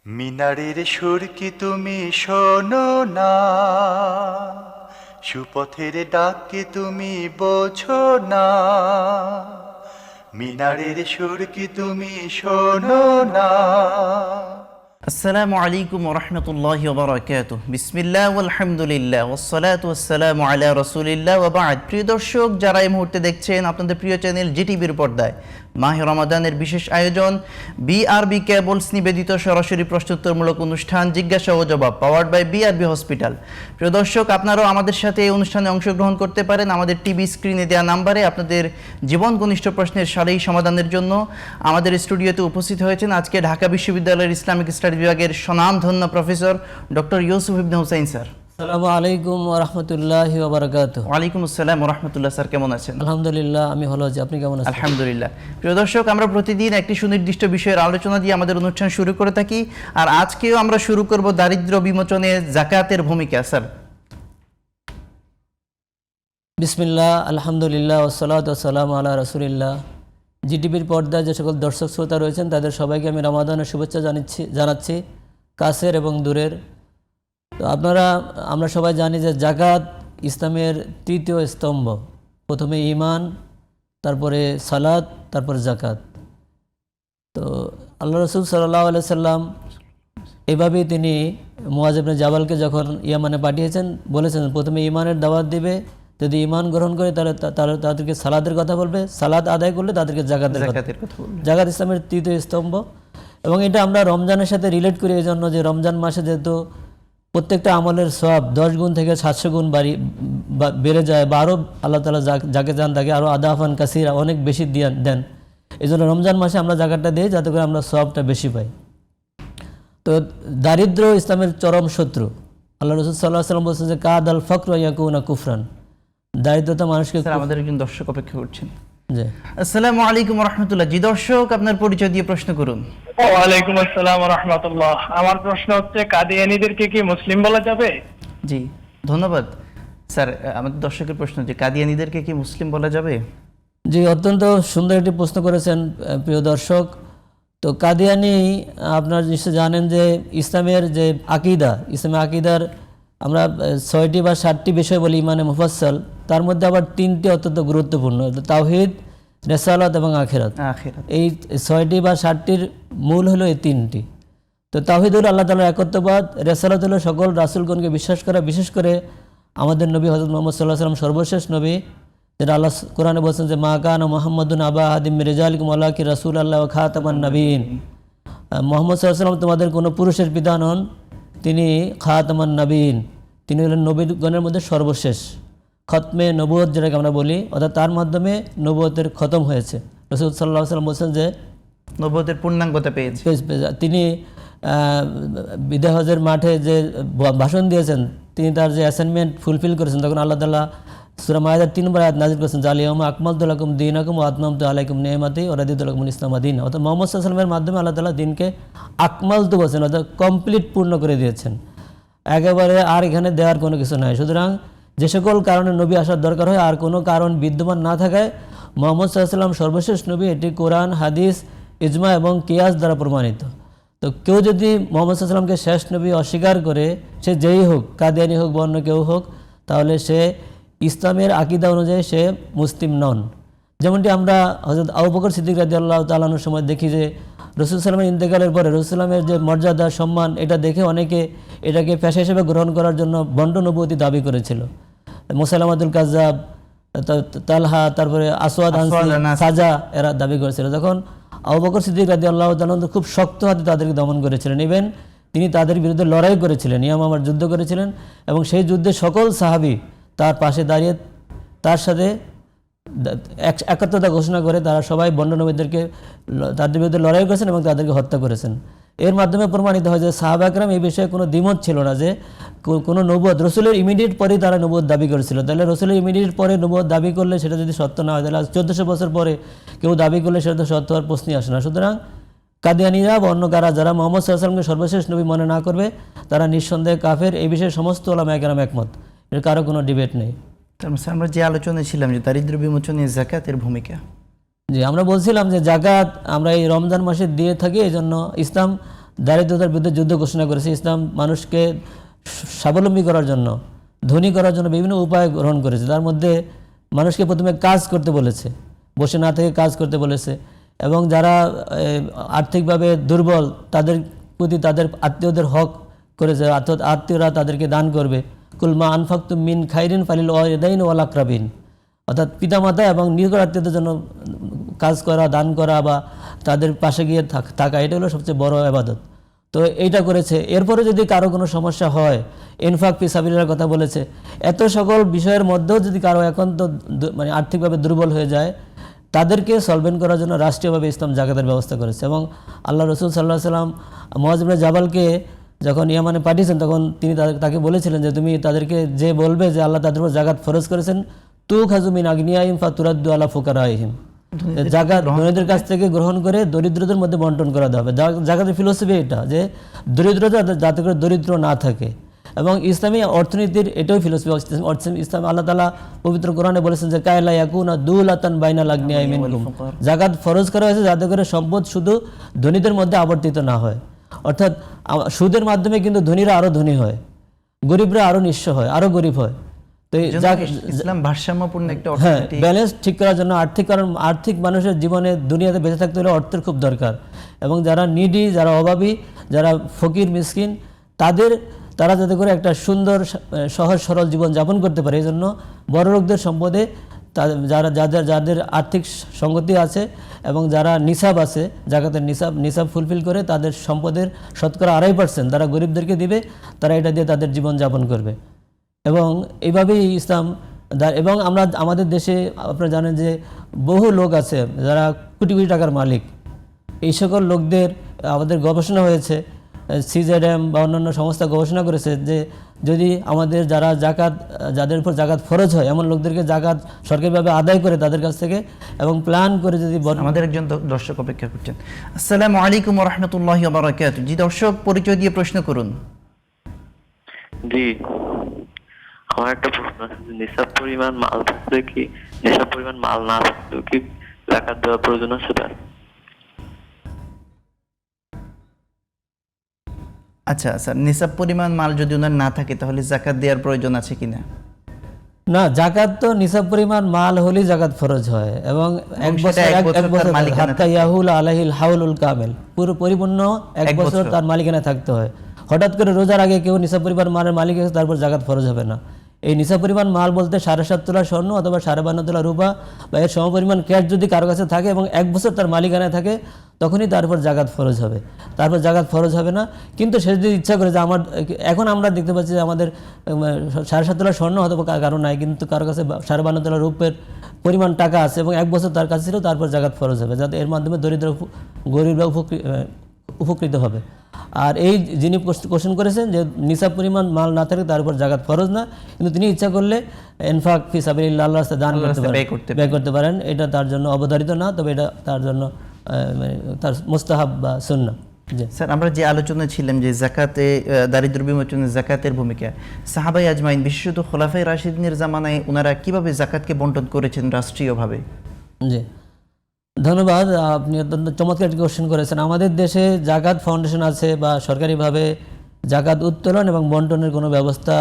মিনারের সুর কি তুমি শোনো না, সুপথের ডাক কি তুমি বোঝো না। মিনারের সুর কি তুমি শোনো না। আসসালামু আলাইকুম ওয়া রাহমাতুল্লাহি ওয়া বারাকাতুহু। বিসমিল্লাহ ওয়াল হামদুলিল্লাহ ওয়াস সালাতু ওয়াস সালামু আলা রাসূলিল্লাহ ওয়া বা'দ। প্রিয় দর্শক, যারা এই মুহূর্তে দেখছেন আপনাদের প্রিয় চ্যানেল জিটিভির পর্দায় মাহে রমাদানের বিশেষ আয়োজন বিআরবি কেবলস নিবেদিত সরাসরি প্রশ্নোত্তরমূলক অনুষ্ঠান জিজ্ঞাসা ও জবাব পাওয়ার্ড বাই বিআরবি হসপিটাল। প্রিয় দর্শক, আপনারাও আমাদের সাথে এই অনুষ্ঠানে অংশগ্রহণ করতে পারেন আমাদের টিভি স্ক্রিনে দেওয়া নাম্বারে। আপনাদের জীবন ঘনিষ্ঠ প্রশ্নের সারাই সমাধানের জন্য আমাদের স্টুডিওতে উপস্থিত হয়েছেন আজকে ঢাকা বিশ্ববিদ্যালয়ের ইসলামিক স্টাডি বিভাগের স্বনামধন্য প্রফেসর ডক্টর ইউসুফ ইবনে হুসাইন স্যার। আসসালামু আলাইকুম ওয়া রাহমাতুল্লাহি ওয়া বারাকাতুহু। ওয়ালাইকুম আসসালাম ওয়া রাহমাতুল্লাহ। স্যার কেমন আছেন? আলহামদুলিল্লাহ, আমি ভালো আছি। আপনি কেমন আছেন? আলহামদুলিল্লাহ। প্রিয় দর্শক, আমরা প্রতিদিন একটি সুনির্দিষ্ট বিষয়ের আলোচনা দিয়ে আমাদের অনুষ্ঠান শুরু করে থাকি, আর আজকেও আমরা শুরু করব দারিদ্র্য বিমোচনে যাকাতের ভূমিকা। স্যার বিসমিল্লাহ, আলহামদুলিল্লাহ, ওয়াসসালাতু ওয়াসসালামু আলা রাসূলিল্লাহ। জিটিভির পর্দায় যে সকল দর্শক শ্রোতা রয়েছেন তাদের সবাইকে আমি রমাদানের শুভেচ্ছা জানাচ্ছি, কাছের এবং দূরের। তো আমরা সবাই জানি যে জাকাত ইসলামের তৃতীয় স্তম্ভ। প্রথমে ঈমান, তারপরে সালাত, তারপরে জাকাত। তো আল্লাহ রাসূল সাল্লাল্লাহু আলাইহি সাল্লাম এভাবেই তিনি মুআয ইবনে জাবালকে যখন ইয়ামানে পাঠিয়েছেন বলেছেন প্রথমে ঈমানের দাওয়াত দিবে, যদি ঈমান গ্রহণ করে তাহলে তাদেরকে সালাতের কথা বলবে, সালাত আদায় করলে তাদেরকে জাকাতের কথা বলবে। জাকাত ইসলামের তৃতীয় স্তম্ভ। এবং এটা আমরা রমজানের সাথে রিলেট করি এই জন্য যে রমজান মাসে যেহেতু প্রত্যেকটা আমলের সওয়াব 10 গুণ থেকে 700 গুণ বেড়ে যায়, বা আরও আল্লাহ তাআলা যাকে চান তাকে আরও আদাফান কাসিরা অনেক বেশি দেন। এই জন্য রমজান মাসে আমরা জাকাতটা দিই যাতে করে আমরা সওয়াবটা বেশি পাই। তো দারিদ্র ইসলামের চরম শত্রু। আল্লাহ রাসূল সাল্লাল্লাহু আলাইহি ওয়াসাল্লাম বলছেন যে কাদাল ফাকরু ইয়াকুনা কুফরান। দারিদ্রতা মানুষকে। আমাদের একজন দর্শক অপেক্ষা করছেন। জি, আসসালামু আলাইকুম ওয়া রাহমাতুল্লাহ। জি দর্শক, আপনার পরিচয় দিয়ে প্রশ্ন করুন। ওয়ালাইকুম আসসালাম ওয়া রাহমাতুল্লাহ। আমার প্রশ্ন হচ্ছে কাদিয়ানীদেরকে কি মুসলিম বলা যাবে? জি ধন্যবাদ স্যার। আমাদের দর্শকের প্রশ্ন যে কাদিয়ানীদেরকে কি মুসলিম বলা যাবে? জি, অত্যন্ত সুন্দর একটি প্রশ্ন করেছেন প্রিয় দর্শক। তো কাদিয়ানী, আপনারা নিশ্চয় জানেন যে ইসলামের যে আকিদা, ইসলামের আকিদার আমরা 6টি বা 7টি বিষয় বলি ইমানে মুফাসসাল, তার মধ্যে আবার 3টি অত্যন্ত গুরুত্বপূর্ণ, তাওহীদ, রিসালাত এবং আখিরাত। এই 6টি বা 7টির মূল হলো এই 3টি। তো তাওহীদ হলো আল্লাহ তাআলার একত্ববাদ, রিসালাত হলো সকল রাসূলগণকে বিশ্বাস করা, বিশেষ করে আমাদের নবী হযরত মুহাম্মদ সাল্লাল্লাহু আলাইহি ওয়াসাল্লাম সর্বশেষ নবী, যেটা আল্লাহ কোরআনে বলছেন যে মা কানা মুহাম্মাদুন আবা আহাদিম মির রিজালিকুম ওয়ালাকিন রাসূলুল্লাহ ওয়া খাতামান নবিয়্যিন। মুহাম্মদ সাল্লাল্লাহু আলাইহি ওয়াসাল্লাম তোমাদের কোনো পুরুষের পিতা নন, তিনি খাতামান নবিয়্যিন, তিনি হলেন নবীগণের মধ্যে সর্বশেষ। খতমে নবুয়ত যেটাকে আমরা বলি, অর্থাৎ তার মাধ্যমে নবুয়তের খতম হয়েছে। রাসূল সাল্লাল্লাহু আলাইহি ওয়াসাল্লাম বলছেন যে নবুয়তের পূর্ণাঙ্গতা পেয়েছে। তিনি বিদায় হজের মাঠে যে ভাষণ দিয়েছেন, তিনি তার যে অ্যাসাইনমেন্ট ফুলফিল করেছেন, তখন আল্লাহ তাআলা সূরা মায়েদার 3 নম্বর আয়াত নাযিল করেছেন, আল-ইয়াওমা আকমালতু লাকুম দীনাকুম ওয়া আতমামতু আলাইকুম নি'মাতি ওয়া রাদিতু লাকুমুল ইসলামা দীনা। অর্থাৎ মুহাম্মদ সাল্লাল্লাহু আলাইহি ওয়াসাল্লামের মাধ্যমে আল্লাহ তাআলা দিনকে আকমালতু বলেছেন, অর্থাৎ কমপ্লিট, পূর্ণ করে দিয়েছেন। একেবারে আর এখানে দেওয়ার কোনো কিছু নাই। সুতরাং যে সকল কারণে নবী আসার দরকার হয় আর কোনো কারণ বিদ্যমান না থাকায় মুহাম্মদ সাল্লাল্লাহু আলাইহি ওয়াসাল্লাম সর্বশেষ নবী, এটি কোরআন, হাদিস, ইজমা এবং কিয়াস দ্বারা প্রমাণিত। তো কেউ যদি মুহাম্মদ সাল্লাল্লাহু আলাইহি ওয়াসাল্লামকে শেষ নবী অস্বীকার করে, সে যেই হোক, কাদিয়ানী হোক বা অন্য কেউ হোক, তাহলে সে ইসলামের আকিদা অনুযায়ী সে মুসলিম নন। যেমনটি আমরা হযরত আবু বকর সিদ্দিক রাদিয়াল্লাহু তাআলা আনহুর সময় দেখি যে রাসূল সাল্লাল্লাহু ইন্তেকালের পরে রাসূল সাল্লামের যে মর্যাদা, সম্মান, এটা দেখে অনেকে এটাকে পেশা হিসেবে গ্রহণ করার জন্য ভণ্ড নবুয়তি দাবি করেছিল। মুসাইলামাতুল কাজ্জাব, তালহা, তারপরে আসওয়াদ আনসি, সাজা, এরা দাবি করেছিল। তখন আবু বকর সিদ্দিক রাদিয়াল্লাহু তাআলা খুব শক্ত হাতে তাদেরকে দমন করেছিলেন। ইভেন তিনি তাদের বিরুদ্ধে লড়াই করেছিলেন, ইয়ামামার যুদ্ধ করেছিলেন, এবং সেই যুদ্ধে সকল সাহাবী তার পাশে দাঁড়িয়ে তার সাথে একাত্মতা ঘোষণা করে তারা সবাই বন্ড নবীদেরকে তাদের বিরুদ্ধে লড়াই করেছেন এবং তাদেরকে হত্যা করেছেন। এর মাধ্যমে প্রমাণিত হয় যে সাহাবা একরাম এই বিষয়ে কোনো দ্বিমত ছিল না যে কোনো নবুয়ত রসুলের ইমিডিয়েট পরেই তারা নবুয়ত দাবি করেছিল। তাহলে রসুলের ইমিডিয়েট পরে নবুয়ত দাবি করলে সেটা যদি সত্য না হয়, তাহলে 1400 বছর পরে কেউ দাবি করলে সেটা তো সত্য হওয়ার প্রশ্নই আসে না। সুতরাং কাদিয়ানীরা বা অন্য কারা যারা মুহাম্মদ সাল্লাল্লাহু আলাইহি ওয়াসাল্লামকে সর্বশেষ নবী মনে না করবে, তারা নিঃসন্দেহে কাফের। এই বিষয়ে সমস্ত উলামা একরাম একমত, এর কারো কোনো ডিবেট নেই। আমরা যে আলোচনায় ছিলাম যে দারিদ্র্য বিমোচনে যাকাতের ভূমিকা, জি, আমরা বলছিলাম যে জাকাত আমরা এই রমজান মাসে দিয়ে থাকি, এই জন্য ইসলাম দারিদ্রতার বিরুদ্ধে যুদ্ধ ঘোষণা করেছে। ইসলাম মানুষকে স্বাবলম্বী করার জন্য, ধনী করার জন্য বিভিন্ন উপায় গ্রহণ করেছে। তার মধ্যে মানুষকে প্রথমে কাজ করতে বলেছে, বসে না থেকে কাজ করতে বলেছে, এবং যারা আর্থিকভাবে দুর্বল তাদের প্রতি তাদের আত্মীয়দের হক করেছে, অর্থাৎ আত্মীয়রা তাদেরকে দান করবে। কুলমা আনফাকতুম মিন খাইরিন ফালিল ওয়ালিদাইন ওয়াল আকরাবিন, অর্থাৎ পিতামাতা এবং নিকট আত্মীয়দের জন্য কাজ করা, দান করা বা তাদের পাশে গিয়ে থাকা, এটা হলো সবচেয়ে বড় ইবাদত। তো এইটা করেছে। এরপরে যদি কারো কোনো সমস্যা হয়, ইনফাক ফি সাবিলিল্লাহর কথা বলেছে। এত সকল বিষয়ের মধ্যেও যদি কারো একান্ত মানে আর্থিকভাবে দুর্বল হয়ে যায়, তাদেরকে সলভেন্ট করার জন্য রাষ্ট্রীয়ভাবে ইসলাম জাকাতের ব্যবস্থা করেছে। এবং আল্লাহ রসুল সাল্লাহ সাল্লাম মুআজ ইবনে জাবালকে যখন ইয়ামানে পাঠিয়েছেন, তখন তিনি তাকে বলেছিলেন যে তুমি তাদেরকে যে বলবে যে আল্লাহ তাদের উপর জাকাত ফরজ করেছেন, তু খাজু মিন আগনিয়াহিম ফাতুরাদ্দু আলা ফুকারাইহিম, জাকাত ধনীদের কাছ থেকে গ্রহণ করে দরিদ্রদের মধ্যে বন্টন করা হবে। জাকাতের ফিলোসফি এটা যে দরিদ্রতা যাতে করে দরিদ্র না থাকে। এবং ইসলামী অর্থনীতির এটাও ফিলোসফি। ইসলাম আল্লাহ তাআলা পবিত্র কোরআনে বলেছেন যে কায়লা ইয়াকুনা দুলাতান বাইনাল আগনিয়াই মিনকুম, জাকাত ফরজ করা হয়েছে যাতে করে সম্পদ শুধু ধনীদের মধ্যে আবর্তিত না হয়। অর্থাৎ সুদের মাধ্যমে কিন্তু ধনীরা আরো ধনী হয়, গরিবরা আরো নিঃস্ব হয়, আরো গরিব হয়। তো ইসলাম ভারসাম্যপূর্ণ একটা হ্যাঁ, অর্থনীতি, ব্যালেন্স ঠিক করার জন্য আর্থিক মানুষের জীবনে দুনিয়াতে বেঁচে থাকতে হলে অর্থের খুব দরকার। এবং যারা নিডি, যারা অভাবী, যারা ফকির মিসকিন, তারা যাতে করে একটা সুন্দর সহজ সরল জীবন যাপন করতে পারে, এই জন্য বড় লোকদের সম্পদে যাদের আর্থিক সঙ্গতি আছে এবং যারা নিসাব আছে, জাকাতের নিসাব ফুলফিল করে তাদের সম্পদের শতকরা 2.5% তারা গরিবদেরকে দিবে, তারা এটা দিয়ে তাদের জীবন যাপন করবে। এবং এইভাবেই ইসলাম। এবং আমাদের দেশে আপনারা জানেন যে বহু লোক আছে যারা কোটি কোটি টাকার মালিক। এই সকল লোকদের আমাদের গবেষণা হয়েছে, সিজেডএম বা অন্যান্য সংস্থা গবেষণা করেছে যে যদি আমাদের যাদের উপর জাকাত ফরজ হয় এমন লোকদেরকে জাকাত সরকারিভাবে আদায় করে তাদের কাছ থেকে এবং প্ল্যান করে যদি। আমাদের একজন দর্শক অপেক্ষা করছেন। আসসালামু আলাইকুম ওয়া রাহমাতুল্লাহি ওয়া বারাকাতুহু। জি দর্শক, পরিচয় দিয়ে প্রশ্ন করুন। জি, আমার একটা প্রশ্ন আছে, নিসাব পরিমাণ মাল থাকলে কি, নিসাব পরিমাণ মাল না থাকলেও কি জাকাত দেওয়ার প্রয়োজন আছে? আচ্ছা স্যার, নিসাব পরিমাণ মাল যদি ওনার না থাকে তাহলে জাকাত দেওয়ার প্রয়োজন আছে কিনা? না, জাকাত তো নিসাব পরিমাণ মাল হলেই জাকাত ফরজ হয়। এবং এক বছর হাত্তা ইয়াহুল আলাইহিল হাউলুল কামিল, পুরো পরিপূর্ণ 1 বছর তার মালিকানা থাকতে হয়। হঠাৎ করে রোজার আগে কেউ নিসাব পরিমাণ মালের মালিক আছে তারপর জাকাত ফরজ হবে না। এই নিসাব পরিমাণ মাল বলতে 7.5 তোলা স্বর্ণ অথবা 52.5 তোলা রূপা বা এর সমপরিমাণ ক্যাশ যদি কারো কাছে থাকে এবং 1 বছর তার মালিকানায় থাকে, তখনই তারপর জাকাত ফরজ হবে। তারপর জাকাত ফরজ হবে না। কিন্তু সে যদি ইচ্ছা করে যে এখন আমরা দেখতে পাচ্ছি যে আমাদের 7.5 তোলা স্বর্ণ হয়তো কারো নাই, কিন্তু কারো কাছে 52.5 তোলা রূপের পরিমাণ টাকা আছে এবং 1 বছর তার কাছে ছিল, তারপর জাকাত ফরজ হবে, যাতে এর মাধ্যমে গরিবরা উপকৃত হবে। আর এই যিনি কোশ্চেন করেছেন যে নিসাব পরিমাণ মাল না থাকলে তার উপর জাকাত ফরজ না, কিন্তু তিনি ইচ্ছা করলে ইনফাক ফি সাবিলিল্লাহ, আল্লাহর রাস্তায় দান ব্যয় করতে পারেন। এটা তার জন্য অবধারিত না, তবে এটা তার জন্য তার মুস্তাহাব বা সুন্নাহ। স্যার, আমরা যে আলোচনা ছিলাম যে জাকাতে দারিদ্র বিমোচনে জাকাতের ভূমিকা, সাহাবায়ে আজমাইন বিশেষত খোলাফায়ে রাশিদিনের জামানায় ওনারা কিভাবে জাকাতকে বন্টন করেছেন রাষ্ট্রীয়ভাবে? জি, ধন্যবাদ। আপনি অত্যন্ত চমৎকার একটি কোশ্চেন করেছেন। আমাদের দেশে জাকাত ফাউন্ডেশন আছে বা সরকারিভাবে জাকাত উত্তোলন এবং বন্টনের কোনো ব্যবস্থা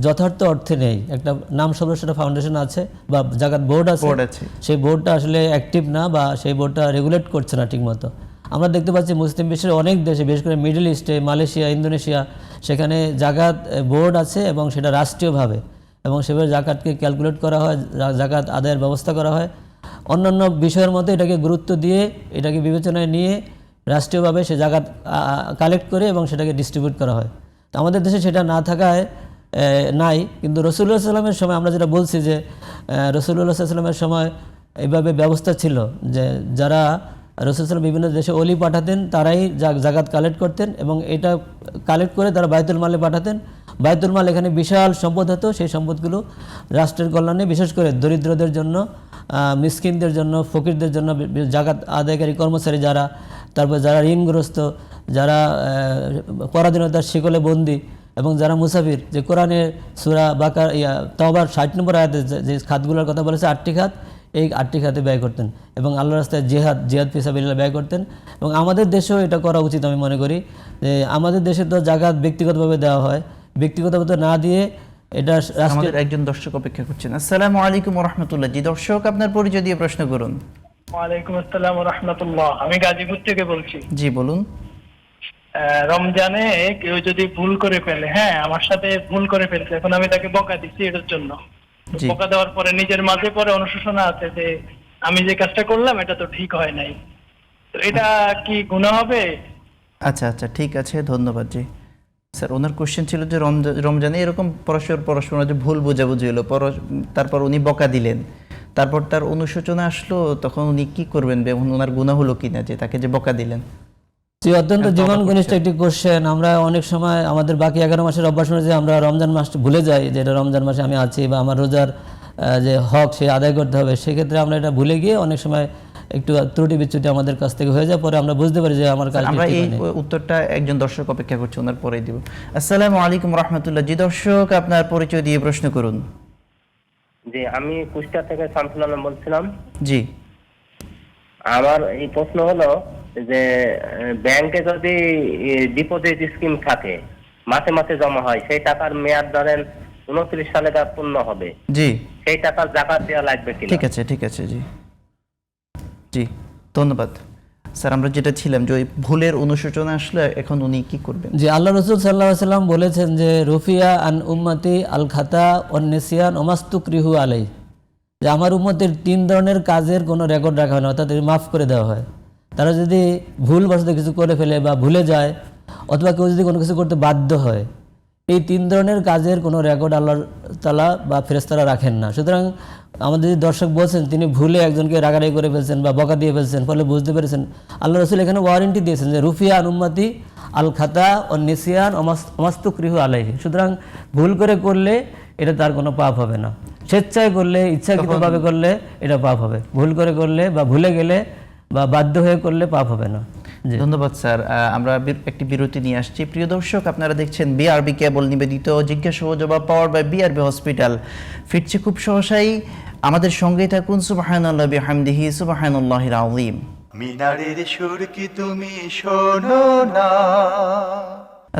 যথার্থ অর্থে নেই। একটা নাম সর্বস্ব ফাউন্ডেশন আছে বা জাকাত বোর্ড আছে, সেই বোর্ডটা আসলে অ্যাক্টিভ না বা সেই বোর্ডটা রেগুলেট করছে না ঠিকমতো। আমরা দেখতে পাচ্ছি মুসলিম বিশ্বের অনেক দেশে, বিশেষ করে মিডল ইস্টে, মালয়েশিয়া, ইন্দোনেশিয়া, সেখানে জাকাত বোর্ড আছে এবং সেটা রাষ্ট্রীয়ভাবে এবং সেভাবে জাকাতকে ক্যালকুলেট করা হয়, জাকাত আদায়ের ব্যবস্থা করা হয়। অন্যান্য বিষয়ের মতো এটাকে গুরুত্ব দিয়ে, এটাকে বিবেচনায় নিয়ে রাষ্ট্রীয়ভাবে সে জাকাত কালেক্ট করে এবং সেটাকে ডিস্ট্রিবিউট করা হয়। তো আমাদের দেশে সেটা না থাকায় নাই। কিন্তু রাসূলুল্লাহ সাল্লাল্লাহু আলাইহি ওয়াসাল্লামের সময় আমরা যেটা বলছি যে রাসূলুল্লাহ সাল্লাল্লাহু আলাইহি ওয়াসাল্লামের সময় এইভাবে ব্যবস্থা ছিল যে যারা রাসূল সাল্লাল্লাহু বিভিন্ন দেশে ওলি পাঠাতেন তারাই জাকাত কালেক্ট করতেন এবং এটা কালেক্ট করে তারা বাইতুল মালে পাঠাতেন। বাইতুল মাল এখানে বিশাল সম্পদ হতো, সেই সম্পদগুলো রাষ্ট্রের কল্যাণে, বিশেষ করে দরিদ্রদের জন্য, মিসকিনদের জন্য, ফকিরদের জন্য, জাকাত আদায়কারী কর্মচারী যারা, তারপর যারা ঋণগ্রস্ত, যারা পরাধীনতার শিকলে বন্দী এবং যারা মুসাফির, যে কোরআনের সূরা বাকারা তাওবার 60 নম্বর আয়াতে যে খাতগুলোর কথা বলেছে 8টি খাত, এই 8টি খাতে ব্যয় করতেন এবং আল্লাহর রাস্তায় জিহাদ ফিসাবিলিল্লাহ ব্যয় করতেন। এবং আমাদের দেশেও এটা করা উচিত আমি মনে করি, যে আমাদের দেশে তো জাকাত ব্যক্তিগতভাবে দেওয়া হয়, ব্যক্তিগতভাবে না দিয়ে এটা রাষ্ট্রের। আমাদের একজন দর্শক অপেক্ষা করছেন। আসসালামু আলাইকুম ওয়া রাহমাতুল্লাহ। জি দর্শক, আপনার পরিচয় দিয়ে প্রশ্ন করুন। ওয়ালাইকুম আসসালাম ওয়া রাহমাতুল্লাহ। আমি গাজীপুর থেকে বলছি। জি বলুন। রমজানে কেউ যদি ভুল করে ফেলে, হ্যাঁ আমার সাথে ভুল করে ফেলছে, এখন আমি তাকে বকা দিচ্ছি এটার জন্য। জি। বকা দেওয়ার পরে নিজের মাঝে পরে অনুশোচনা আছে যে আমি যে কাজটা করলাম এটা তো ঠিক হয় নাই, তো এটা কি গুনাহ হবে? আচ্ছা আচ্ছা, ঠিক আছে, ধন্যবাদ। জি স্যার, ওনার কোশ্চেন ছিল যে রমজানে এরকম পরস্পর যে ভুল বোঝাবুঝি হলো, তারপর উনি বকা দিলেন, তারপর তার অনুশোচনা আসলো, তখন উনি কি করবেন, ওনার গুনাহ হলো কিনা যে তাকে যে বকা দিলেন? যে অত্যন্ত জীবন ঘনিষ্ঠ একটি কোশ্চেন। আমরা অনেক সময় আমাদের বাকি 11 মাসের অভ্যাস অনুযায়ী আমরা রমজান মাসটা ভুলে যাই যে এটা রমজান মাসে আমি আছি বা আমার রোজার যে হক সে আদায় করতে হবে। সেক্ষেত্রে আমরা এটা ভুলে গিয়ে অনেক সময় একটু ত্রুটি বিচ্যুতি আমাদের কাছ থেকে হয়ে যায়, পরে আমরা বুঝতে পারি যে আমার কাজ। আমরা এই উত্তরটা একজন দর্শক অপেক্ষা করছে, ওনার পরেই দিব। আসসালামু আলাইকুম রাহমাতুল্লাহ। জি দর্শক, আপনার পরিচয় দিয়ে প্রশ্ন করুন। জি, আমি কুষ্টিয়া থেকে শামসুল আলম বলছিলাম। জি। আমার এই প্রশ্ন হলো যে ব্যাংকে যদি ডিপোজিট স্কিম থাকে, মাসে মাসে জমা হয়, সেই টাকার মেয়াদ ধরেন 29 সালে তার পূর্ণ হবে, জি, সেই টাকার জাকাত দেওয়া লাগবে কিনা? ঠিক আছে ঠিক আছে। জি জি, ধন্যবাদ স্যার। আমরা যেটা ছিলাম যে ওই ভুলের অনুশোচনা আসলে এখন উনি কি করবেন? যে আল্লাহ রসুল সাল্লাল্লাহু আলাইহি ওয়াসাল্লাম বলেছেন যে রুফিয়া আন উম্মতি আল খাতা ওয়ান নিসিয়ান ওয়া মাস্তুকরিহু আলাই, যে আমার উম্মতের 3 ধরনের কাজের কোনো রেকর্ড রাখা হয় না, অর্থাৎ মাফ করে দেওয়া হয়। তারা যদি ভুলবশত কিছু করে ফেলে বা ভুলে যায়, অথবা কেউ যদি কোনো কিছু করতে বাধ্য হয়, এই 3 ধরনের কাজের কোনো রেকর্ড আল্লাহ তাআলা বা ফেরেশতারা রাখেন না। সুতরাং আমাদের যে দর্শক বলছেন তিনি ভুলে একজনকে রাগারাগি করে ফেলছেন বা বকা দিয়ে ফেলছেন, ফলে বুঝতে পেরেছেন আল্লাহ রসুল এখানে ওয়ারেন্টি দিয়েছেন যে রুফিয়া আন উম্মতি আল খাতা ও নিসিয়ান ওমাস্তুকরিহু আলাইহি। সুতরাং ভুল করে করলে এটা তার কোনো পাপ হবে না, স্বেচ্ছায় করলে ইচ্ছাকৃতভাবে করলে এটা পাপ হবে, ভুল করে করলে বা ভুলে গেলে বা বাধ্য হয়ে করলে পাপ হবে না। ধন্যবাদ স্যার। আমরা একটি বিরতি নিয়ে আসছি। প্রিয় দর্শক, আপনারা দেখছেন বিআরবি কেবল নিবেদিত জিজ্ঞাসা ও জবাব পাওয়ার বাই বিআরবি হসপিটাল। ফিরছে খুব সহসাই, আমাদের সঙ্গেই থাকুন। সুবহানাল্লাহি বিহামদিহি সুবহানাল্লাহিল আযীম। মিনারের সুর কি তুমি শোনো না?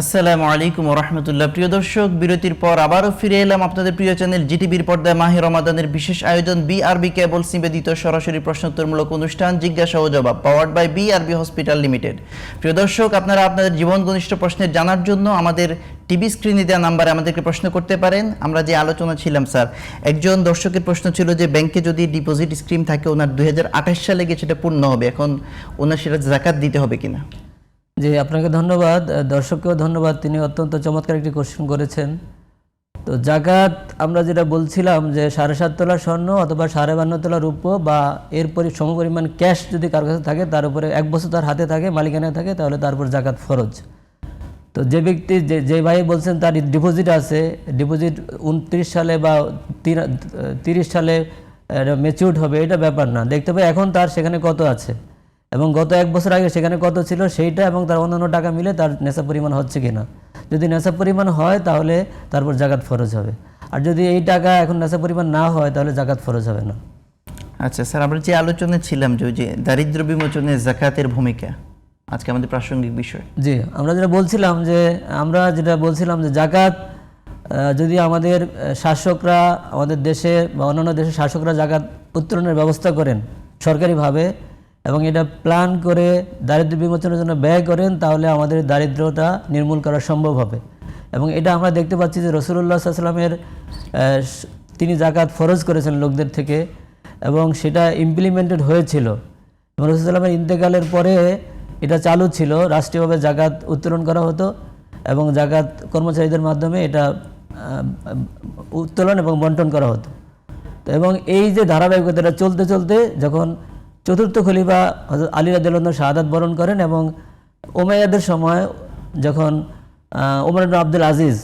আসসালামু আলাইকুম ওয়া রাহমাতুল্লাহ। প্রিয় দর্শক, বিরতির পর আবারও ফিরে এলাম আপনাদের প্রিয় চ্যানেল জিটিভির পর্দায় মাহে রমাদানের বিশেষ আয়োজন বিআরবি কেবলস নিবেদিত সরাসরি প্রশ্নোত্তরমূলক অনুষ্ঠান জিজ্ঞাসা ও জবাব powered by BRB hospital limited. প্রিয় দর্শক, আপনারা আপনাদের জীবন ঘনিষ্ঠ প্রশ্নের জানার জন্য আমাদের টিভি স্ক্রিনে দেওয়া নাম্বারে আমাদেরকে প্রশ্ন করতে পারেন। আমরা যে আলোচনা ছিলাম স্যার, একজন দর্শকের প্রশ্ন ছিল যে ব্যাংকে যদি ডিপোজিট স্কিম থাকে, ওনার 2028 সালে গিয়ে সেটা পূর্ণ হবে, এখন ওনার সেটা জাকাত দিতে হবে কিনা? জি, আপনাকে ধন্যবাদ, দর্শককেও ধন্যবাদ, তিনি অত্যন্ত চমৎকার একটি কোশ্চেন করেছেন। তো জাকাত আমরা যেটা বলছিলাম যে 7.5 তোলা স্বর্ণ অথবা 52.5 তোলা রূপো বা এর সমপরিমাণ ক্যাশ যদি কারো কাছে থাকে, তার উপরে 1 বছর তার হাতে থাকে, মালিকানায় থাকে, তাহলে তার উপর জাকাত ফরজ। তো যে ব্যক্তি যে ভাই বলছেন তার ডিপোজিট আছে, ডিপোজিট 29 সালে বা 30 সালে ম্যাচিউরড হবে, এটা ব্যাপার না। দেখতে পাই এখন তার সেখানে কত আছে এবং গত 1 বছর আগে সেখানে কত ছিল সেইটা এবং তার অন্যান্য টাকা মিলে তার নেশা পরিমাণ হচ্ছে কিনা। যদি নেশা পরিমাণ হয় তাহলে তারপর জাকাত ফরজ হবে, আর যদি এই টাকা এখন নেশা পরিমাণ না হয় তাহলে জাকাত ফরজ হবে না। আচ্ছা স্যার, আমরা যে আলোচনায় ছিলাম যে দারিদ্র বিমোচনে জাকাতের ভূমিকা, আজকে আমাদের প্রাসঙ্গিক বিষয়। জি, আমরা যেটা বলছিলাম যে জাকাত যদি আমাদের শাসকরা, আমাদের দেশে বা অন্যান্য দেশের শাসকরা জাকাত উত্তোলনের ব্যবস্থা করেন সরকারিভাবে এবং এটা প্ল্যান করে দারিদ্র বিমোচনের জন্য ব্যয় করেন, তাহলে আমাদের দারিদ্রতা নির্মূল করা সম্ভব হবে। এবং এটা আমরা দেখতে পাচ্ছি যে রাসূলুল্লাহ সাল্লাল্লাহু আলাইহি ওয়াসাল্লামের তিনি জাকাত ফরজ করেছেন লোকদের থেকে এবং সেটা ইমপ্লিমেন্টেড হয়েছিল এবং রাসূল সাল্লাল্লাহু আলাইহি ওয়াসাল্লামের ইন্তেকালের পরে এটা চালু ছিল, রাষ্ট্রীয়ভাবে জাকাত উত্তোলন করা হতো এবং জাকাত কর্মচারীদের মাধ্যমে এটা উত্তোলন এবং বন্টন করা হতো। এবং এই যে ধারাবাহিকতাটা চলতে চলতে যখন 4র্থ খলিফা হযরত আলী রাদিয়াল্লাহু আনহু শাহাদাত বরণ করেন এবং উমাইয়াদের সময় যখন ওমর ইবনে আব্দুল আজিজ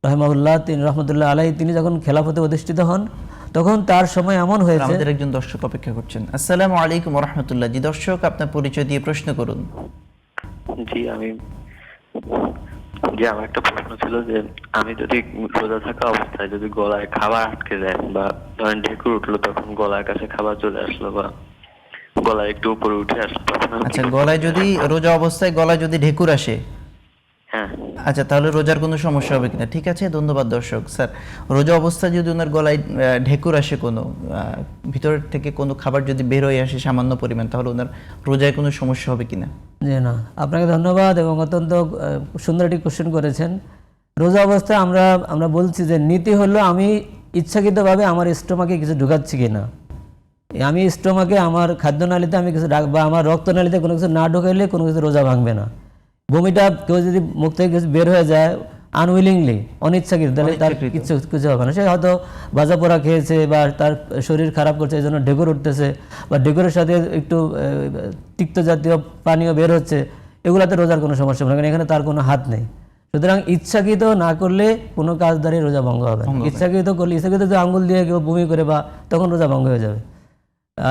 রাহিমাহুল্লাহ রাহমাতুল্লাহ আলাইহি তিনি যখন খেলাফতে অধিষ্ঠিত হন, তখন তার সময় এমন হয়েছে। আমাদের একজন দর্শক অপেক্ষা করছেন। আসসালামু আলাইকুম ওয়া রাহমাতুল্লাহ। জি দর্শক, আপনার পরিচয় দিয়ে প্রশ্ন করুন। জি, আমি যে আমার একটা প্রশ্ন ছিল যে আমি যদি রোজা থাকা অবস্থায় যদি গলায় খাবার আটকে যায় বা ধরেন ঢেকুর উঠলো, তখন গলার কাছে খাবার চলে আসলো বা গলায় একটু উপরে উঠে আসলো, তখন আমি কি আচ্ছা, করব? গলায় যদি রোজা অবস্থায় গলায় যদি ঢেকুর আসে, হ্যাঁ। আচ্ছা তাহলে রোজার কোনো সমস্যা হবে কিনা? ঠিক আছে, ধন্যবাদ দর্শক। স্যার, রোজা অবস্থায় যদি ওনার গলায় ঢেকুর আসে, কোনো ভিতর থেকে কোনো খাবার যদি বের হয়ে আসে সামান্য পরিমাণ, তাহলে ওনার রোজায় কোনো সমস্যা হবে কিনা? জি না, আপনাকে ধন্যবাদ এবং অত্যন্ত সুন্দর একটি কোশ্চেন করেছেন। রোজা অবস্থায় আমরা বলছি যে নীতি হলো আমি ইচ্ছাকৃতভাবে আমার স্টোমাকে কিছু ঢুকাচ্ছি কিনা। আমি স্টোমাকে আমার খাদ্যনালীতে আমি কিছু বা আমার রক্তনালীতে কোনো কিছু না ঢুকাইলে কোনো কিছু রোজা ভাঙবে না। বমিটা কেউ যদি মুখ থেকে কিছু বের হয়ে যায় আনউইলিংলি, অনিচ্ছাকৃত, তাহলে তার কিছু কিছু হবে না। সে হয়তো ভাজা পোড়া খেয়েছে বা তার শরীর খারাপ করছে, এই জন্য ঢেকুর উঠতেছে বা ঢেকুরের সাথে একটু তিক্ত জাতীয় পানীয় বের হচ্ছে, এগুলাতে রোজার কোনো সমস্যা হবে না, কারণ এখানে তার কোনো হাত নেই। সুতরাং ইচ্ছাকৃত না করলে কোনো কাজ দ্বারাই রোজা ভঙ্গ হবে না। ইচ্ছাকৃত করলে, ইচ্ছাকৃত যদি আঙ্গুল দিয়ে কেউ বমি করে বা তখন রোজা ভঙ্গ হয়ে যাবে।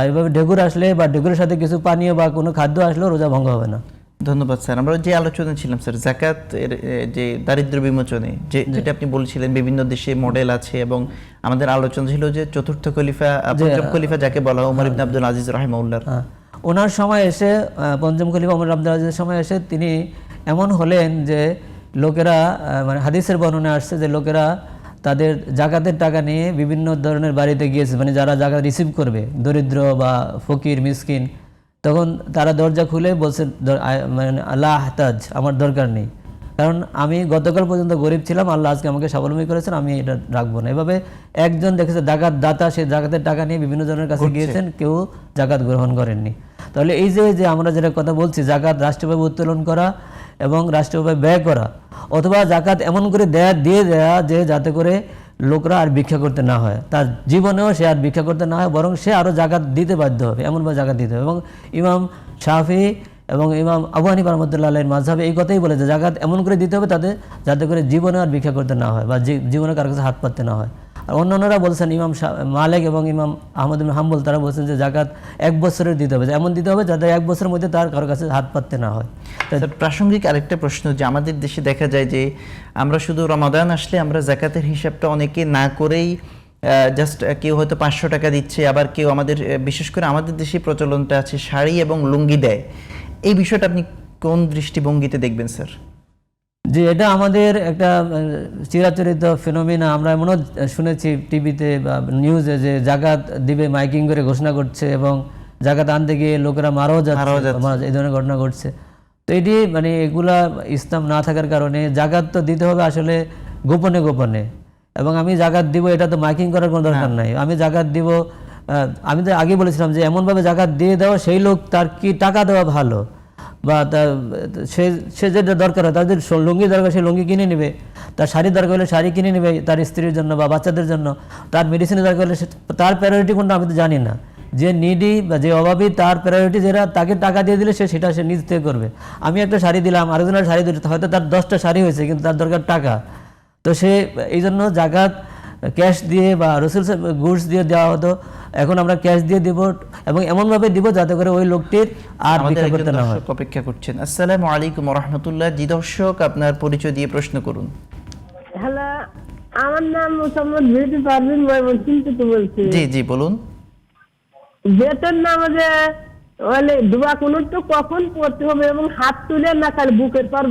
এভাবে ঢেকুর আসলে বা ঢেকুরের সাথে কিছু পানীয় বা কোনো খাদ্য আসলেও রোজা ভঙ্গ হবে না। ধন্যবাদ স্যার। আমরা যে আলোচনা ছিলাম স্যার, জাকাত এর যে দারিদ্র বিমোচনে, যেটা আপনি বলছিলেন বিভিন্ন দেশে মডেল আছে, এবং আমাদের আলোচনা ছিল যে চতুর্থ খলিফা, পঞ্চম খলিফা যাকে বলা হয় ওমর ইবনে আব্দুল আজিজ রাহিমাহুল্লাহ, ওনার সময় এসে পঞ্চম খলিফা ওমর আব্দুল আজিজের সময় এসে তিনি এমন হলেন যে লোকেরা, মানে হাদিসের বর্ণনা আসছে যে লোকেরা তাদের জাকাতের টাকা নিয়ে বিভিন্ন ধরনের বাড়িতে গিয়েছে, মানে যারা জাকাত রিসিভ করবে, দরিদ্র বা ফকির মিসকিন, তখন তারা দরজা খুলে বলছে মানে আল্লাহ আহতাজ, আমার দরকার নেই, কারণ আমি গতকাল পর্যন্ত গরিব ছিলাম, আল্লাহ আজকে আমাকে স্বাবলম্বী করেছেন, আমি এটা রাখবো না। এভাবে একজন দেখেছে জাকাত দাতা, সে জাকাতের টাকা নিয়ে বিভিন্ন জনের কাছে গিয়েছেন, কেউ জাকাত গ্রহণ করেননি। তাহলে এই যে আমরা যেটা কথা বলছি, জাকাত রাষ্ট্রীয়ভাবে উত্তোলন করা এবং রাষ্ট্রীয়ভাবে ব্যয় করা, অথবা জাকাত এমন করে দিয়ে দেয়া যে যাতে করে লোকরা আর ভিক্ষা করতে না হয়, তার জীবনেও সে আর ভিক্ষা করতে না হয়, বরং সে আরও জাকাত দিতে বাধ্য হবে, এমনভাবে জাকাত দিতে হবে। এবং ইমাম শাফি এবং ইমাম আবু হানিফা রাহমাতুল্লাহ আলাইহির মাযহাবে এই কথাই বলে যে জাকাত এমন করে দিতে হবে যাতে করে জীবনে আর ভিক্ষা করতে না হয় বা জীবনে কারো কাছে হাত পাততে না হয়। আর অন্যান্যরা বলছেন, ইমাম মালিক এবং ইমাম আহমদ ইবনে হাম্বল, তারা বলছেন যে জাকাত 1 বছরের দিতে হবে, এমন দিতে হবে যাতে 1 বছরের মধ্যে তার কারো কাছে হাত পাততে না হয়। প্রাসঙ্গিক আরেকটা প্রশ্ন, যে আমাদের দেশে দেখা যায় যে আমরা শুধু রমাদান আসলে আমরা জাকাতের হিসাবটা অনেকে না করেই জাস্ট কেউ হয়তো 500 টাকা দিচ্ছে, আবার কেউ আমাদের, বিশেষ করে আমাদের দেশে প্রচলনটা আছে শাড়ি এবং লুঙ্গি দেয়। এই বিষয়টা আপনি কোন দৃষ্টিভঙ্গিতে দেখবেন স্যার? যে এটা আমাদের একটা চিরাচরিত ফেনোমেনা। আমরা এমনও শুনেছি টিভিতে বা নিউজে যে জাকাত দিবে মাইকিং করে ঘোষণা করছে এবং জাকাত আনতে গিয়ে লোকেরা মারাও যাচ্ছে, এই ধরনের ঘটনা ঘটছে। তো এটি মানে এগুলা ইসলাম না থাকার কারণে জাকাত তো দিতে হবে আসলে গোপনে গোপনে, এবং আমি জাকাত দিব এটা তো মাইকিং করার কোনো দরকার নাই। আমি জাকাত দিব, আমি তো আগে বলেছিলাম যে এমনভাবে জাকাত দিয়ে দেওয়া, সেই লোক তার কি টাকা দেওয়া ভালো, বা সে যেটা দরকার হয়, তাদের লুঙ্গি দরকার সে লুঙ্গি কিনে নেবে, তার শাড়ি দরকার হলে শাড়ি কিনে নেবে তার স্ত্রীর জন্য বা বাচ্চাদের জন্য, তার মেডিসিনের দরকার হলে তার প্রায়োরিটি কোনটা আমি তো জানি না। যে নিডি বা যে অভাবী, তার প্রায়োরিটি যেটা, তাকে টাকা দিয়ে দিলে সেটা সে নিজ থেকে করবে। আমি একটা শাড়ি দিলাম, আরেকজনের শাড়ি দিল, হয়তো তার 10টা শাড়ি হয়েছে কিন্তু তার দরকার টাকা, তো সে এই জন্য জাকাত ক্যাশ দিয়ে বা রসুল গুডস দিয়ে দেওয়া হতো, এখন আমরা ক্যাশ দিয়ে দিব এবং এমনভাবে দিব যাতে করে ওই লোকটির আর ভিক্ষা করতে না হয়। অপেক্ষা করছেন। আসসালামু আলাইকুম ওয়া রাহমাতুল্লাহ। জি দর্শক, আপনার পরিচয় দিয়ে প্রশ্ন করুন। হ্যালো, আমার নাম মোহাম্মদ বিউটি পারভিন, ময়মনসিংহ থেকে বলছি। জি জি বলুন। বেতন নামাজে বলে দোয়া কুনুত কখন পড়তে হবে এবং হাত তুলে না খালি বুকের পর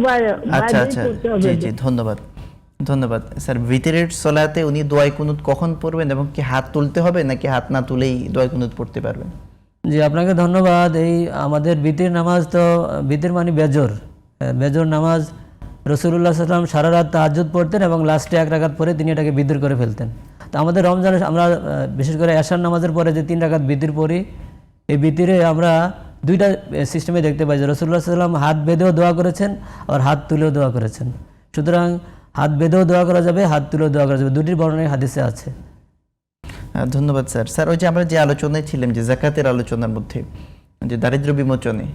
আচ্ছা আচ্ছা, জি জি ধন্যবাদ ধন্যবাদ স্যার। ভিতরের সলাতে উনি দোয়া কুনুত কখন পড়বেন এবং কি হাত তুলতে হবে নাকি হাত না তুলেই দোয়া কুনুত পড়তে পারবেন? জি আপনাকে ধন্যবাদ। এই আমাদের বিতির নামাজ, তো বিতির মানে বেজর নামাজ, রাসূলুল্লাহ সাল্লাল্লাহু আলাইহি ওয়াসাল্লাম সারা রাত তাহাজ্জুদ পড়তেন এবং লাস্টে 1 রাকাত পরে তিনি এটাকে বিতর করে ফেলতেন। তো আমাদের রমজানে আমরা বিশেষ করে এশার নামাজের পরে যে 3 রাকাত বিতির পড়ি, এই বিতিরে আমরা 2টা সিস্টেমে দেখতে পাই যে রাসূলুল্লাহ সাল্লাল্লাহু আলাইহি ওয়াসাল্লাম হাত বেঁধেও দোয়া করেছেন আর হাত তুলেও দোয়া করেছেন। সুতরাং হাত বেঁধেও দোয়া করা যাবে, হাত তুলেও দোয়া করা যাবে, দুটির বর্ণনাই হাদিসে আছে। ধন্যবাদ স্যার। স্যার, ওই যে আমরা যে আলোচনায় ছিলাম যে জাকাতের আলোচনার মধ্যে যে দারিদ্র বিমোচনে,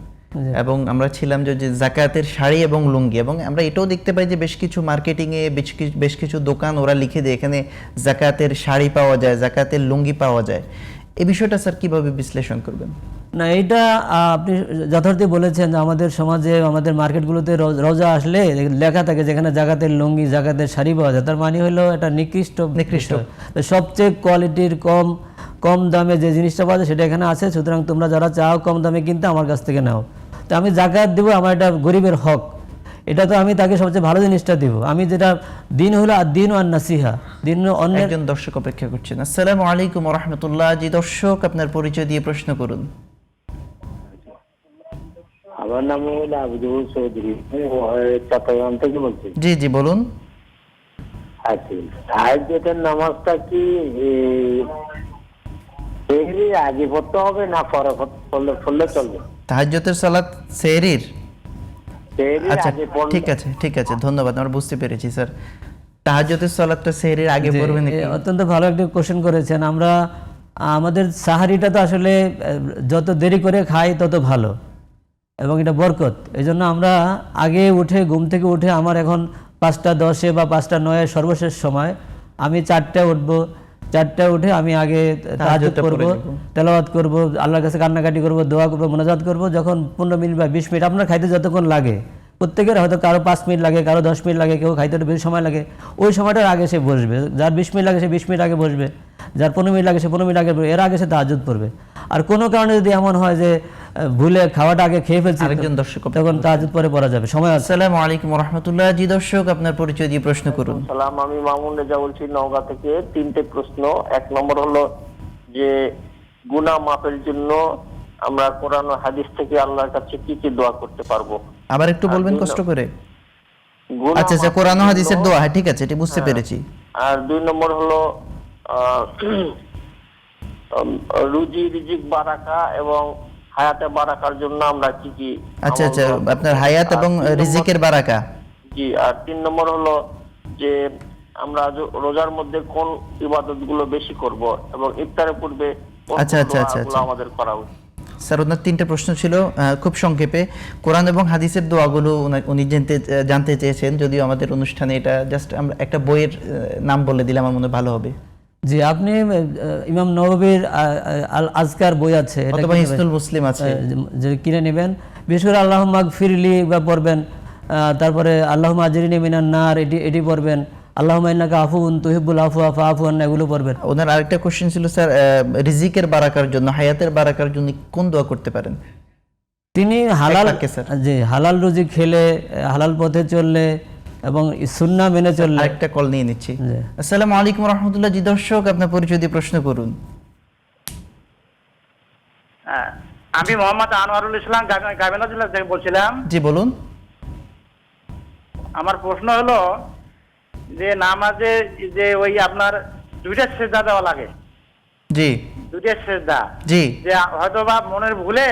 এবং আমরা ছিলাম যে জাকাতের শাড়ি এবং লুঙ্গি, এবং আমরা এটাও দেখতে পাই যে বেশ কিছু মার্কেটিংয়ে বেশ কিছু দোকান ওরা লিখে দেয় এখানে জাকাতের শাড়ি পাওয়া যায়, জাকাতের লুঙ্গি পাওয়া যায়। এই বিষয়টা স্যার কিভাবে বিশ্লেষণ করবেন? না, এইটা আপনি যথার্থই বলেছেন যে আমাদের সমাজে, আমাদের মার্কেটগুলোতে রোজা আসলে লেখা থাকে যেখানে জাকাতের লুঙ্গি, জাকাতের শাড়ি পাওয়া যায়, তার মানে হলো এটা নিকৃষ্ট। তো সবচেয়ে কোয়ালিটির কম দামে যে জিনিসটা পাওয়া যায় সেটা এখানে আছে। সুতরাং তোমরা যারা চাও কম দামে কিনতে, আমার কাছ থেকে নাও। তো আমি জাকাত দেবো, আমার এটা গরিবের হক, এটা তো আমি তাকে সবচেয়ে ভালো জিনিসটা দিব। আমি যেটা দিন হলো আর দিন আর নাসিহা, দিন অন্য। একজন দর্শক অপেক্ষা করছেন। আসসালামু আলাইকুম ওয়া রাহমাতুল্লাহ। জি দর্শক, আপনার পরিচয় দিয়ে প্রশ্ন করুন। আমার নাম হলো আবুল চৌধুরী, চট্টগ্রাম থেকে বলছি। জি জি বলুন। আচ্ছা, তাহাজ্জুদের নামাজটা কি সেহরির আগে পড়তে হবে না পরে পড়লে চলবে? তাহাজ্জুদের সালাত সেহরির? সেহরির আচ্ছা আগে পড়লে। ঠিক আছে ধন্যবাদ, আমরা বুঝতে পেরেছি স্যার। তাহাজ্জুদের সালাতটা সেহরির আগে পড়বেন নাকি? অত্যন্ত ভালো একটা কোশ্চেন করেছেন। আমরা আমাদের সাহারিটা তো আসলে যত দেরি করে খাই তত ভালো এবং এটা বরকত। এই জন্য আমরা আগে উঠে, ঘুম থেকে উঠে, আমার এখন 5:10 বা 5:09 সর্বশেষ সময়, আমি 4টায় উঠবো। 4টায় উঠে আমি আগে তাহাজ্জুদ করব, তেলাওয়াত করব, আল্লাহর কাছে কান্নাকাটি করব, দোয়া করব, মোনাজাত করব। যখন 15 মিনিট বা 20 মিনিট আপনার খাইতে যতক্ষণ লাগে, প্রত্যেকের হয়তো কারো 5 মিনিট লাগে, কারো 10 মিনিট লাগে, কেউ খাইতে একটু বেশি সময় লাগে, ওই সময়টার আগে সে বসবে। যার 20 মিনিট লাগে সে 20 মিনিট আগে বসবে, যার 15 মিনিট লাগে সে 15 মিনিট আগে বসবে, এর আগে সে তাহাজ্জুদ পড়বে। আর কোনো কারণে যদি এমন হয় যে ভুলে খাওয়াটা আগে খেয়ে ফেলছি, আরেকজন দর্শক তখন তাহাজ্জুদ পরে পড়া যাবে, সময় আছে। আসসালামু আলাইকুম ওয়া রাহমাতুল্লাহ। জি দর্শক, আপনার পরিচয় দিয়ে প্রশ্ন করুন। সালাম, আমি মামুন রেজা বলছি নওগাঁ থেকে। 3টে প্রশ্ন। 1 নম্বর হলো যে গুনাহ মাফের জন্য আমরা কোরআন ও হাদিস থেকে আল্লাহর কাছে কি কি দোয়া করতে পারবো? আবার একটু বলবেন কষ্ট করে। গুনাহ আচ্ছা আচ্ছা, মাফের কোরআন ও হাদিসের জন্য। দোয়া, হ্যাঁ ঠিক আছে, এটি বুঝতে পেরেছি। আর 2 নম্বর হলো রুজি রিজিক বারাকা এবং হায়াতে বারাকার জন্য আমরা কি কি। আচ্ছা আচ্ছা, আপনার হায়াত এবং রিজিকের বারাকা। জি। আর 3 নম্বর হলো যে আমরা রোজার মধ্যে কোন ইবাদতগুলো বেশি করব এবং ইফতারের পূর্বে কোন আচ্ছা, আচ্ছা, আচ্ছা, দোয়াগুলো আমাদের করা উচিত। স্যার, ওনার 3টে প্রশ্ন ছিল, খুব সংক্ষেপে। কোরআন এবং হাদিসের দোয়াগুলো উনি জানতে চেয়েছেন, যদিও আমাদের অনুষ্ঠানে এটা জাস্ট আমরা একটা বইয়ের নাম বলে দিলে আমার মনে হয় ভালো হবে। জি, আপনি ইমাম নববীর আল আজকার বই আছে, এটা অথবা হিসনুল মুসলিম আছে, যে কিনে নেবেন। বিশেষ করে আল্লাহুম্মা গফিরলি বা পড়বেন, তারপরে আল্লাহুম্মা আজরিনি মিনান নার, এটি পড়বেন। আল্লাহুম্মা ইন্নাকা আফুউন তুহিব্বুল আফওয়া ফাআফু আন্না, এগুলো পড়বেন। ওনার আরেকটা কোশ্চেন ছিল স্যার, রিজিকের বারাকার জন্য, হায়াতের বারাকার জন্য কোন দোয়া করতে পারেন? তিনি হালাল, স্যার। জি, হালাল রুজি খেলে, হালাল পথে চললে এবং সুন্নাহ মেনে চললে। আরেকটা কল নিয়ে নিচ্ছি। আসসালামু আলাইকুম ওয়া রাহমাতুল্লাহ। জি দর্শক, আপনার পরিচয় দিয়ে প্রশ্ন করুন। আমি মোহাম্মদ আনোয়ারুল ইসলাম, গাইবান্ধা জেলা থেকে বলছিলাম। জি বলুন। আমার প্রশ্ন হলো যে নামাজে যে ওই আপনার 2টা সেজদা দেওয়া লাগে। জি। 2টা সেজদা। জি। যে হয়তো বা মনের ভুলে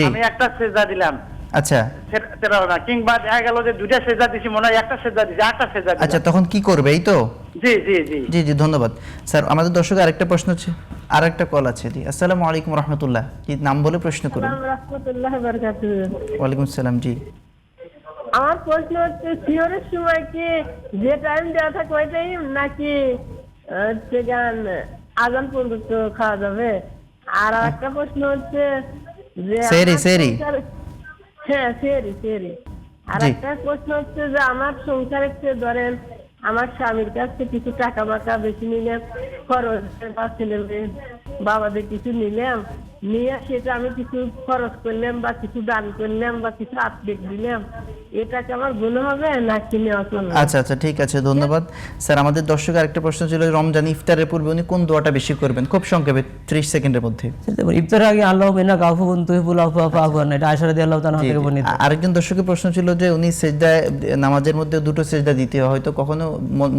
আমি একটা সেজদা দিলাম, আচ্ছা সেটা হবে না, কিংবা দেখা গেল যে 2টা সেজদা দিছি, মনে হয় একটা সেজদা দিছি, একটা সেজদা দিলাম। আচ্ছা, তখন কি করবে এই তো? জি জি জি জি জি ধন্যবাদ স্যার। আমাদের দর্শক আরেকটা প্রশ্ন আছে, আরেকটা কল আছে। জি আসসালামু আলাইকুম ওয়া রাহমাতুল্লাহ। জি নাম বলে প্রশ্ন করুন। রাহমাতুল্লাহ বারাকাতুহু। ওয়া আলাইকুম আসসালাম। জি আমার প্রশ্ন হচ্ছে, সিহরের সময় কি যে টাইম দেওয়া থাকে ওই টাইম, নাকি হচ্ছে গান আজান পর্যন্ত খাওয়া যাবে? আর একটা প্রশ্ন হচ্ছে যে সেহরি। হ্যাঁ সেহরি। আর একটা প্রশ্ন হচ্ছে যে আমার সংসারে ধরেন আমার স্বামীর কাছে কিছু টাকা মাকা বেশি নিলাম, খরচ বা ছেলে মেয়ে বাবাদের কিছু নিলাম, নিয়ে সেটা আমি কিছু খরচ করলাম বা কিছু দান করলাম বা কিছু আত্মীয় দিলাম, এটাকে আমার গুণ হবে নাকি নেওয়া চলবে? আচ্ছা আচ্ছা ঠিক আছে, ধন্যবাদ স্যার। আমাদের দর্শক আরেকটা প্রশ্ন ছিল, রমজান ইফতারের পূর্বে উনি কোন দোয়াটা বেশি করবেন? খুব সংক্ষেপে 30 সেকেন্ডের মধ্যে। ইফতারের আগে আল্লাহুম্মা ইন্নাকা আফুউন তুহিব্বুল আফওয়া ফাআফু আন্না, এটা আয়েশা রাদিয়াল্লাহু তাআলা থেকে বর্ণিত। আরেকজন দর্শকের প্রশ্ন ছিল যে উনি সেজদায়, নামাজের মধ্যে 2টো সেজদা দিতে হয়, হয়তো কখনো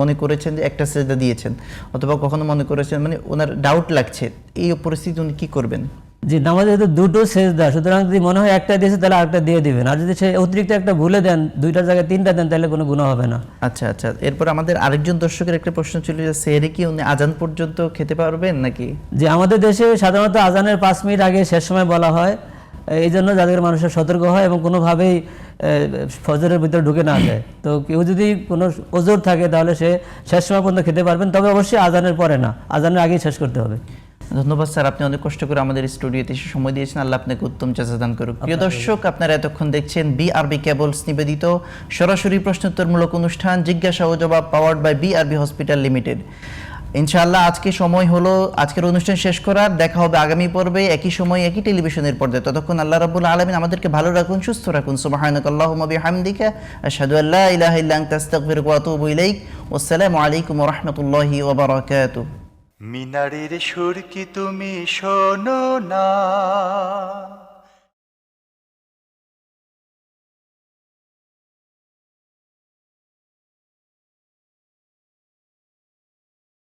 মনে করেছেন যে একটা সেজদা দিয়েছেন, অথবা কখনো মনে করেছেন, মানে ওনার ডাউট লাগছে, এই পরিস্থিতি উনি কি করবেন? জি, নামাজে যেহেতু 2টো সেজদা, সুতরাং যদি মনে হয় একটা দিয়েছে তাহলে আরেকটা দিয়ে দিবেন। আর যদি সে অতিরিক্ত একটা ভুলে দেন, 2টার জায়গায় 3টা দেন, তাহলে কোনো গুনাহ হবে না। আচ্ছা আচ্ছা, এরপর আমাদের আরেকজন দর্শকের একটা প্রশ্ন ছিল যে সেহরি কি উনি আজান পর্যন্ত খেতে পারবেন নাকি? যে আমাদের দেশে সাধারণত আজানের 5 মিনিট আগে শেষ সময় বলা হয়, এই জন্য যাদের মানুষের সতর্ক হয় এবং কোনোভাবেই ফজরের ভিতরে ঢুকে না যায়। তো কেউ যদি কোনো ওজোর থাকে তাহলে সে শেষ সময় পর্যন্ত খেতে পারবেন, তবে অবশ্যই আজানের পরে না, আজানের আগেই শেষ করতে হবে। ধন্যবাদ স্যার, আপনি অনেক কষ্ট করে আমাদের স্টুডিওতে এসে সময় দিয়েছেন। আল্লাহ আপনাকে উত্তম জাযা দান করুক। প্রিয় দর্শক, আপনারা এতক্ষণ দেখছেন বিআরবি কেবলস নিবেদিত সরাসরি প্রশ্নোত্তরমূলক অনুষ্ঠান জিজ্ঞাসা ও জবাব, powered by BRB hospital limited. ইনশাআল্লাহ আজকে সময় হলো আজকের অনুষ্ঠান শেষ করার। দেখা হবে আগামী পর্বে একই সময় একই টেলিভিশনের পর্দায়। ততক্ষণ আল্লাহ রাব্বুল আলামিন আমাদেরকে ভালো রাখুন, সুস্থ রাখুন। সুবহানাকাল্লাহুম্মা বিহামদিকা আশহাদু আল্লা ইলাহা ইল্লা আনতা আস্তাগফিরুকা ওয়া আতুবু ইলাইক। ওয়াসসালামু আলাইকুম ওয়া রাহমাতুল্লাহি ওয়া বারাকাতুহু। মিনারের সুর কি তুমি শোনো না?